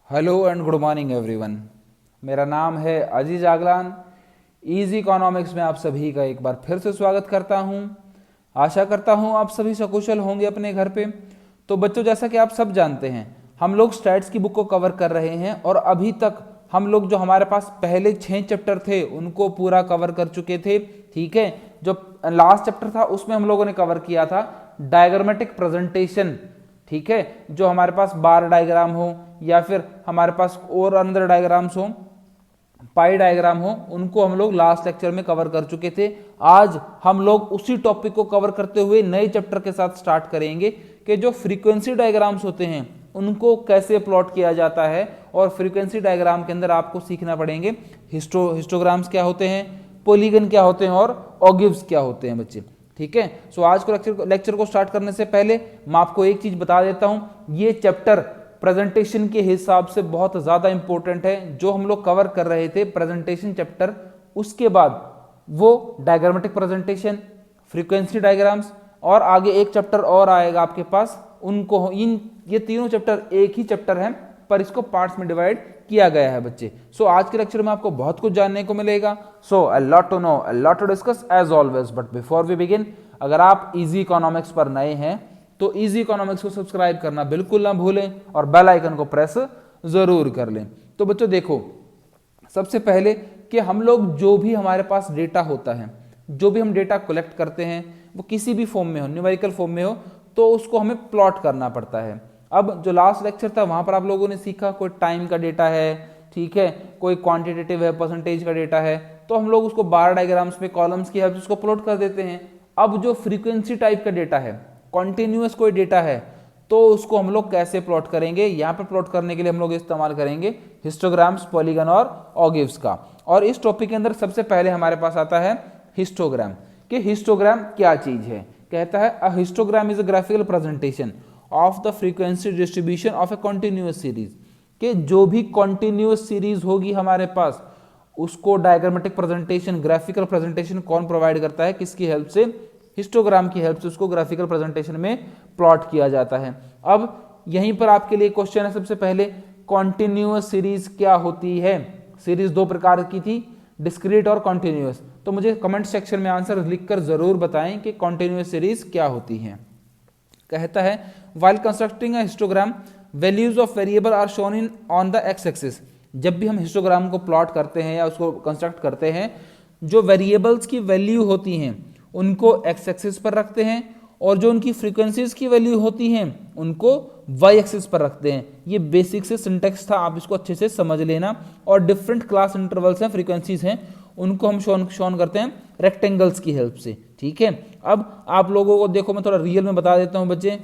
Hello and good morning everyone. मेरा नाम है अजीज आगलान। इजी इकोनॉमिक्स में आप सभी का एक बार फिर से स्वागत करता हूं। आशा करता हूं आप सभी सकुशल होंगे अपने घर पे। तो बच्चों, जैसा कि आप सब जानते हैं, हम लोग स्टैट्स की बुक को कवर कर रहे हैं और अभी तक हम लोग जो हमारे पास पहले 6 चैप्टर थे उनको पूरा कवर कर चुके थे। ठीक है, जो लास्ट चैप्टर था उसमें हम लोगों ने कवर किया था डायग्रामेटिक प्रेजेंटेशन। ठीक है, जो हमारे पास बार डायग्राम हो या फिर हमारे पास और अंदर डायग्राम्स हो, पाई डायग्राम हो, उनको हम लोग लास्ट लेक्चर में कवर कर चुके थे। आज हम लोग उसी टॉपिक को कवर करते हुए नए चैप्टर के साथ स्टार्ट करेंगे कि जो फ्रीक्वेंसी डायग्राम्स होते हैं उनको कैसे प्लॉट किया जाता है। और फ्रीक्वेंसी डायग्राम के अंदर आपको सीखना पड़ेंगे हिस्टोग्राम्स क्या होते हैं, पॉलीगन क्या होते हैं और ऑगिव्स क्या होते हैं बच्चे। ठीक है, सो आज को लेक्चर को स्टार्ट करने से पहले मैं आपको एक चीज बता देता हूं, ये चैप्टर प्रेजेंटेशन के हिसाब से बहुत ज्यादा इंपॉर्टेंट है। जो हम लोग कवर कर रहे थे प्रेजेंटेशन चैप्टर, उसके बाद वो डायग्रामेटिक प्रेजेंटेशन, फ्रीक्वेंसी डायग्राम्स और आगे एक चैप्टर और आएगा आपके पास, उनको ये तीनों चैप्टर एक ही चैप्टर है पर इसको पार्ट्स में डिवाइड किया गया है बच्चे। सो आज के लेक्चर में आपको बहुत कुछ जानने को मिलेगा। So a lot to know, a lot to discuss as always, but before we begin, अगर आप इजी इकोनॉमिक्स पर नए हैं तो इजी इकोनॉमिक्स को सब्सक्राइब करना बिल्कुल ना भूलें और बेल आइकन को प्रेस जरूर कर लें। तो बच्चों देखो, सबसे पहले कि हम लोग जो भी हमारे पास डेटा होता है, जो भी हम डेटा कलेक्ट करते हैं, वो किसी भी फॉर्म में हो, न्यूमेरिकल फॉर्म में हो, तो उसको हमें प्लॉट करना पड़ता है। अब जो लास्ट लेक्चर था वहां पर आप लोगों ने सीखा कोई टाइम का डेटा है, ठीक है, कोई क्वांटिटेटिव है, परसेंटेज का डेटा है, तो हम लोग उसको बार डायग्राम्स में कॉलम्स की हेल्प से उसको प्लॉट कर देते हैं। अब जो फ्रीक्वेंसी टाइप का डेटा है, कॉन्टिन्यूअस कोई डेटा है, तो उसको हम लोग कैसे प्लॉट करेंगे। यहाँ पर प्लॉट करने के लिए हम लोग इस्तेमाल करेंगे हिस्टोग्राम्स, पॉलीगन और ऑगिव्स का। और इस टॉपिक के अंदर सबसे पहले हमारे पास आता है हिस्टोग्राम। कि हिस्टोग्राम क्या चीज है। कहता है अ histogram is a graphical presentation of the frequency distribution of A continuous series. कि जो भी कॉन्टिन्यूअस सीरीज होगी हमारे पास, उसको डायग्रामेटिक प्रेजेंटेशन, ग्राफिकल प्रेजेंटेशन कौन प्रोवाइड करता है, किसकी हेल्प से, हिस्टोग्राम की हेल्प से उसको ग्राफिकल प्रेजेंटेशन में प्लॉट किया जाता है। अब यहीं पर आपके लिए क्वेश्चन है सबसे पहले, कॉन्टिन्यूअस सीरीज क्या होती है। सीरीज दो प्रकार की थी, डिस्क्रीट और कॉन्टिन्यूअस। तो मुझे कमेंट सेक्शन में आंसर लिखकर जरूर बताएं कि कॉन्टिन्यूअस सीरीज क्या होती है। कहता है while constructing a histogram values of variable are shown in on the x axis. जब भी हम हिस्टोग्राम को प्लॉट करते हैं या उसको कंस्ट्रक्ट करते हैं, जो वेरिएबल्स की वैल्यू होती हैं उनको एक्स एक्सिस पर रखते हैं और जो उनकी फ्रीक्वेंसीज की वैल्यू होती हैं उनको वाई एक्सिस पर रखते हैं। ये बेसिक से सिंटेक्स था, आप इसको अच्छे से समझ लेना। और डिफरेंट क्लास इंटरवल्स हैं, फ्रीक्वेंसीज हैं, उनको हम शोन करते हैं रेक्टेंगल्स की हेल्प से। ठीक है, अब आप लोगों को देखो मैं थोड़ा रियल में बता देता हूं बच्चे,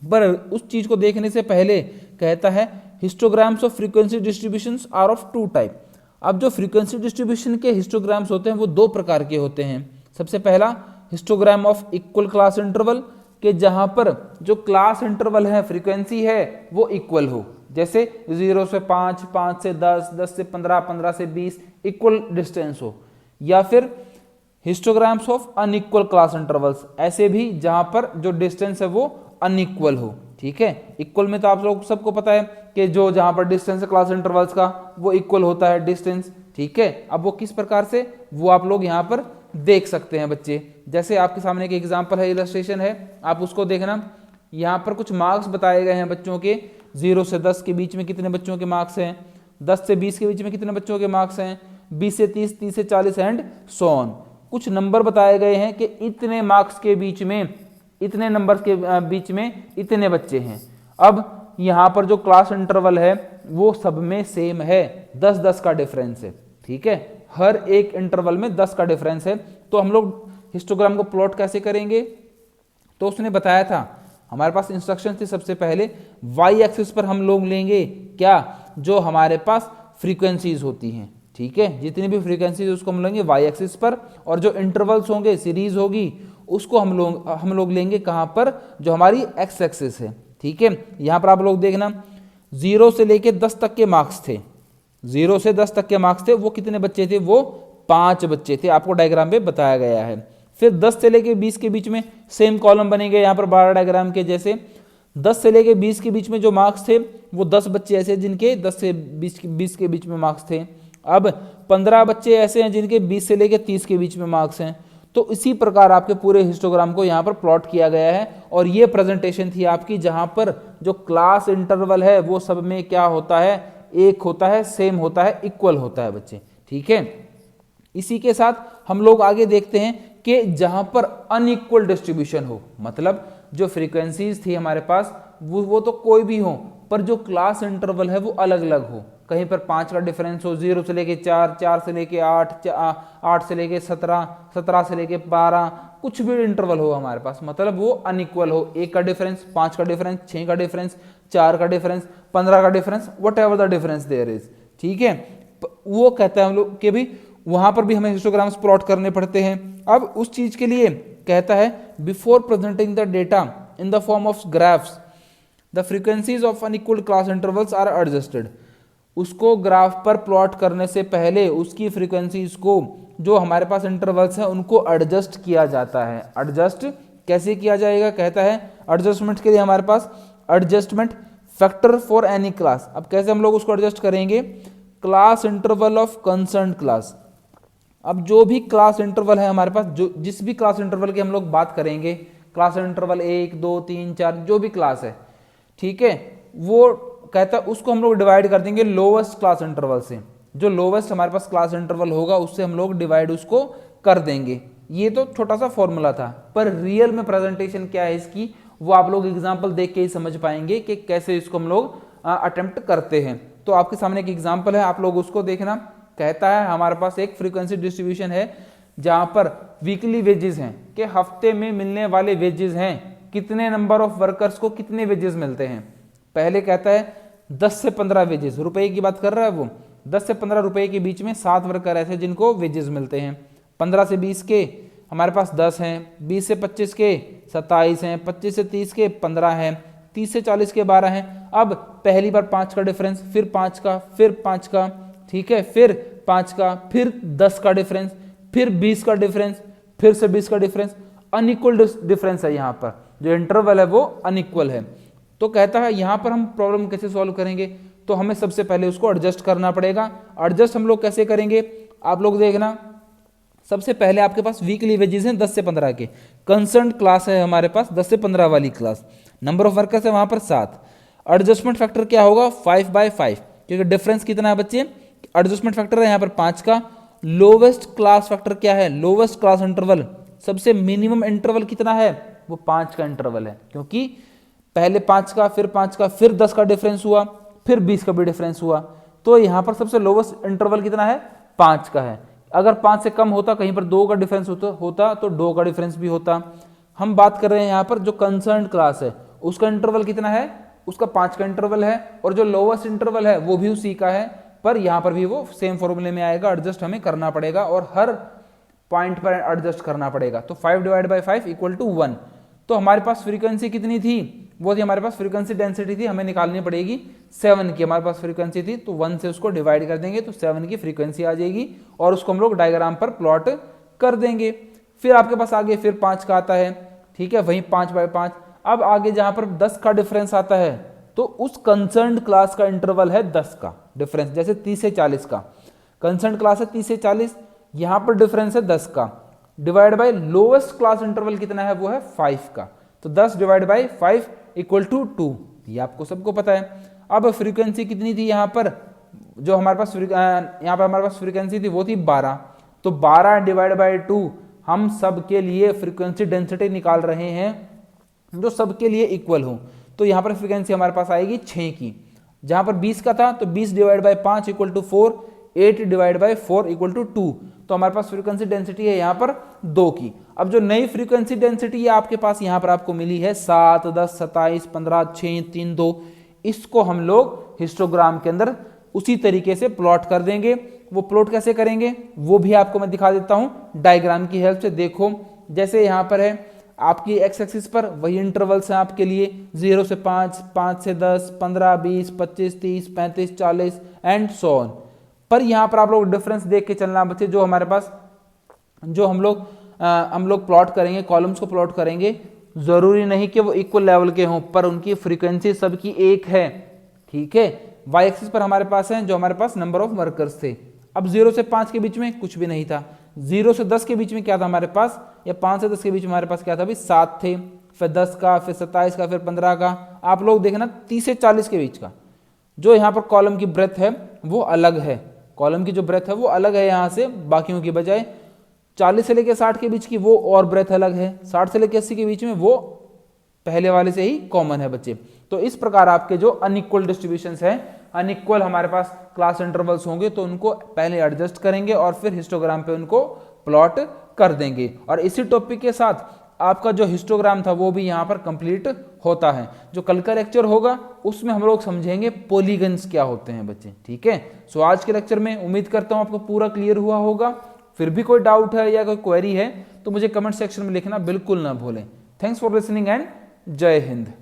पर उस चीज को देखने से पहले कहता है histograms of frequency distributions are of two type. अब जो फ्रीक्वेंसी डिस्ट्रीब्यूशन के हिस्टोग्राम्स होते हैं वो दो प्रकार के होते हैं। सबसे पहला histogram of equal class interval, के जहां पर जो क्लास इंटरवल है, फ्रीक्वेंसी है, वो इक्वल हो। जैसे 0 से 5, 5 से 10, 10 से 15, 15 से 20 इक्वल डिस्टेंस हो। या फिर histograms of unequal class intervals, ऐसे भी जहां पर जो डिस्टेंस है वो अनइक्वल हो। ठीक है, इक्वल में तो आप लोग सबको पता है कि जो जहां पर डिस्टेंस है क्लास इंटरवल्स का वो इक्वल होता है डिस्टेंस। ठीक है, अब वो किस प्रकार से, वो आप लोग यहां पर देख सकते हैं बच्चे। जैसे आपके सामने एक एग्जांपल है, इलस्ट्रेशन है, आप उसको देखना। यहां पर कुछ मार्क्स बताए गए हैं बच्चों के, 0 से 10 के बीच में कितने बच्चों के मार्क्स हैं, 10 से 20 के बीच में कितने बच्चों के मार्क्स हैं, 20 से 30, 30 से 40 एंड सो ऑन। कुछ नंबर बताए गए हैं कि इतने मार्क्स के बीच में, इतने नंबर के बीच में इतने बच्चे हैं। अब यहां पर जो क्लास इंटरवल है वो सब में सेम है, 10-10 का डिफरेंस है। ठीक है, हर एक इंटरवल में 10 का डिफरेंस है। तो हम लोग हिस्टोग्राम को प्लॉट कैसे करेंगे, तो उसने बताया था, हमारे पास इंस्ट्रक्शन थी सबसे पहले, वाई एक्सिस पर हम लोग लेंगे क्या, जो हमारे पास फ्रीक्वेंसीज होती हैं। ठीक है, जितनी भी फ्रीक्वेंसीज उसको हम लेंगे वाई एक्सिस पर, और जो इंटरवल्स होंगे, सीरीज होगी, उसको हम लोग लेंगे कहां पर, जो हमारी एक्स एक्सिस है। ठीक है, यहां पर आप लोग देखना 0 से लेके 10 तक के मार्क्स थे, 0 से 10 तक के मार्क्स थे, वो कितने बच्चे थे, वो 5 बच्चे थे, आपको डायग्राम पे बताया गया है। फिर 10 से लेके 20 के बीच में सेम कॉलम बनेंगे, यहां पर बार डायग्राम के जैसे 10 से लेके 20 के बीच में जो मार्क्स थे वो 10 बच्चे ऐसे जिनके 10 से 20 के बीच में मार्क्स थे। अब 15 बच्चे ऐसे हैं जिनके 20 से लेकर 30 के बीच में मार्क्स हैं। तो इसी प्रकार आपके पूरे हिस्टोग्राम को यहाँ पर प्लॉट किया गया है। और ये प्रेजेंटेशन थी आपकी, जहाँ पर जो क्लास इंटरवल है वो सब में क्या होता है, एक होता है, सेम होता है, इक्वल होता है बच्चे। ठीक है, इसी के साथ हम लोग आगे देखते हैं कि जहां पर अनइक्वल डिस्ट्रीब्यूशन हो, मतलब जो फ्रीक्वेंसीज थी हमारे पास वो तो कोई भी हो, पर जो क्लास इंटरवल है वो अलग अलग हो। कहीं पर 5 का डिफरेंस हो, 0 से लेके 4, 4 से लेके 8, 8 से लेके 17, 17 से लेके 12, कुछ भी इंटरवल हो हमारे पास, मतलब वो अनइक्वल हो। 1 का डिफरेंस, 5 का डिफरेंस, 6 का डिफरेंस, 4 का डिफरेंस, 15 का difference, whatever the difference there is. ठीक है, वो कहते हैं हम लोग कि भी वहां पर भी हमें हिस्टोग्राम्स प्लॉट करने पड़ते हैं। अब उस चीज के लिए कहता है before presenting the data in the form of graphs the frequencies of unequal class intervals are adjusted. उसको ग्राफ पर प्लॉट करने से पहले उसकी फ्रीक्वेंसीज को, जो हमारे पास इंटरवल्स हैं, उनको एडजस्ट किया जाता है। एडजस्ट कैसे किया जाएगा, कहता है एडजस्टमेंट के लिए हमारे पास adjustment factor for any class. अब कैसे हम लोग उसको एडजस्ट करेंगे, class interval of concern class. अब जो भी क्लास इंटरवल है हमारे पास, जो जिस भी क्लास इंटरवल की हम लोग बात करेंगे, क्लास इंटरवल 1, 2, 3, 4 जो भी क्लास है, ठीक है, वो कहता है उसको हम लोग डिवाइड कर देंगे लोवेस्ट क्लास इंटरवल से। जो लोवेस्ट हमारे पास क्लास इंटरवल होगा उससे हम लोग डिवाइड उसको कर देंगे। ये तो छोटा सा फॉर्मूला था, पर रियल में प्रेजेंटेशन क्या है इसकी, वो आप लोग एग्जाम्पल देख के ही समझ पाएंगे कि कैसे इसको हम लोग अटेम्प्ट करते हैं। तो आपके सामने एक एग्जाम्पल है, आप लोग उसको देखना। कहता है हमारे पास एक फ्रीक्वेंसी डिस्ट्रीब्यूशन है जहां पर वीकली वेजेस हैं, कि हफ्ते में मिलने वाले वेजेस हैं, कितने नंबर ऑफ वर्कर्स को कितने वेजेस मिलते हैं। पहले कहता है 10 से 15 वेजेस, रुपए की बात कर रहा है वो, 10 से 15 रुपए के बीच में 7 वर्कर ऐसे जिनको वेजेस मिलते हैं। 15 से 20 के हमारे पास 10 हैं, 20 से 25 के 27 हैं, 25 से 30 के 15 हैं, 30 से 40 के 12 हैं। अब पहली बार 5 का डिफरेंस, फिर 5 का, फिर 5 का, ठीक है, फिर 5 का, फिर 10 का डिफरेंस, फिर 20 का डिफरेंस, फिर से 20 का डिफरेंस। अनइक्वल डिफरेंस है, यहाँ पर जो इंटरवल है वो अनइक्वल है। तो कहता है यहाँ पर हम प्रॉब्लम कैसे सॉल्व करेंगे, तो हमें सबसे पहले उसको एडजस्ट करना पड़ेगा। एडजस्ट हम लोग कैसे करेंगे, आप लोग देखना। सबसे पहले आपके पास वीकली वेजेस हैं 10 से 15 के, कंसर्न क्लास है हमारे पास 10 से 15 वाली क्लास, नंबर ऑफ वर्कर्स है वहां पर 7। एडजस्टमेंट फैक्टर क्या होगा, 5/5, क्योंकि डिफरेंस कितना है बच्चे, एडजस्टमेंट फैक्टर है यहाँ पर 5 का। लोवेस्ट क्लास फैक्टर क्या है, लोवेस्ट क्लास इंटरवल, सबसे मिनिमम इंटरवल कितना है, वो 5 का इंटरवल है, क्योंकि पहले 5 का, फिर 5 का, फिर 10 का डिफरेंस हुआ, फिर 20 का भी डिफरेंस हुआ। तो यहाँ पर सबसे लोवेस्ट इंटरवल कितना है, 5 का है। अगर 5 से कम होता, कहीं पर 2 का डिफरेंस होता तो 2 का डिफरेंस भी होता। हम बात कर रहे हैं यहाँ पर जो कंसर्न क्लास है उसका इंटरवल कितना है, उसका 5 का इंटरवल है, और जो लोवेस्ट इंटरवल है वो भी उसी का है। पर यहाँ पर भी वो सेम फॉर्मूले में आएगा, एडजस्ट हमें करना पड़ेगा और हर पॉइंट पर एडजस्ट करना पड़ेगा। तो 5/5 = 1। तो हमारे पास फ्रीक्वेंसी कितनी थी, वो थी हमारे पास फ्रीक्वेंसी डेंसिटी थी, हमें निकालनी पड़ेगी 7 की। हमारे पास फ्रीक्वेंसी थी तो 1 से उसको डिवाइड कर देंगे तो 7 की फ्रीक्वेंसी आ जाएगी, और उसको हम लोग डायग्राम पर प्लॉट कर देंगे। फिर आपके पास आगे फिर 5 का आता है, ठीक है, वहीं 5/5। अब आगे जहां पर 10 का डिफरेंस आता है तो उस कंसर्न क्लास का इंटरवल है 10 का डिफरेंस, जैसे 30 से 40 का कंसर्न क्लास है 30 से 40, यहां पर डिफरेंस है 10 का, divide by lowest class interval कितना है, वो है 5 का। तो 10/5 = 2, ये आपको सबको पता है। अब फ्रीक्वेंसी कितनी थी यहाँ पर, जो हमारे पास यहाँ पर हमारे पास फ्रीक्वेंसी थी वो थी 12। तो 12/2 हम सबके लिए फ्रीक्वेंसी डेंसिटी निकाल रहे हैं जो सबके लिए इक्वल हो। तो यहाँ पर फ्रीक्वेंसी हमारे पास आएगी 6 की। जहां पर 20 का था तो 20/5 = 4, 8/4 = 2। तो हमारे पास फ्रीक्वेंसी डेंसिटी है यहाँ पर 2 की। अब जो नई फ्रीक्वेंसी डेंसिटी है आपके पास यहाँ पर आपको मिली है 7, 10, 27, 15, 6, 3, 2। इसको हम लोग हिस्टोग्राम के अंदर उसी तरीके से प्लॉट कर देंगे। वो प्लॉट कैसे करेंगे वो भी आपको मैं दिखा देता हूं डायग्राम की हेल्प से। देखो, जैसे यहाँ पर है आपकी एक्स एक्सिस पर वही इंटरवल्स हैं आपके लिए, 0 से 5, 5 से 10, 15, 20, 25, 30, 35, 40 एंड सो ऑन। पर यहाँ पर आप लोग डिफरेंस देख के चलना बच्चे, जो हमारे पास जो हम लोग प्लॉट करेंगे, कॉलम्स को प्लॉट करेंगे, जरूरी नहीं कि वो इक्वल लेवल के हों, पर उनकी फ्रीक्वेंसी सबकी एक है, ठीक है। वाई एक्सिस पर हमारे पास है जो हमारे पास नंबर ऑफ वर्कर्स थे। अब 0 से 5 के बीच में कुछ भी नहीं था। 0 से 10 के बीच में क्या था हमारे पास, या 5 से 10 के बीच में हमारे पास क्या था भाई, 7 थे, फिर 10 का, फिर 27 का, फिर 15 का। आप लोग देखना 30 से 40 के बीच का जो यहाँ पर कॉलम की ब्रेथ है वो अलग है, कॉलम की जो ब्रेथ है वो अलग है यहाँ से बाकियों की बजाय। 40 से लेकर 60 के बीच की वो और ब्रेथ अलग है, 60 से लेकर 80 के बीच में वो पहले वाले से ही कॉमन है बच्चे। तो इस प्रकार आपके जो अनइक्वल डिस्ट्रीब्यूशंस हैं, अनइक्वल हमारे पास क्लास इंटरवल्स होंगे तो उनको पहले एडजस्ट करेंगे और फिर हिस्टोग्राम पे उनको प्लॉट कर देंगे। और इसी टॉपिक के साथ आपका जो हिस्टोग्राम था वो भी यहाँ पर कंप्लीट होता है। जो कल का लेक्चर होगा उसमें हम लोग समझेंगे पॉलीगन्स क्या होते हैं बच्चे, ठीक है। सो आज के लेक्चर में उम्मीद करता हूँ आपको पूरा क्लियर हुआ होगा। फिर भी कोई डाउट है या कोई क्वेरी है तो मुझे कमेंट सेक्शन में लिखना बिल्कुल ना भूलें। थैंक्स फॉर लिसनिंग एंड जय हिंद।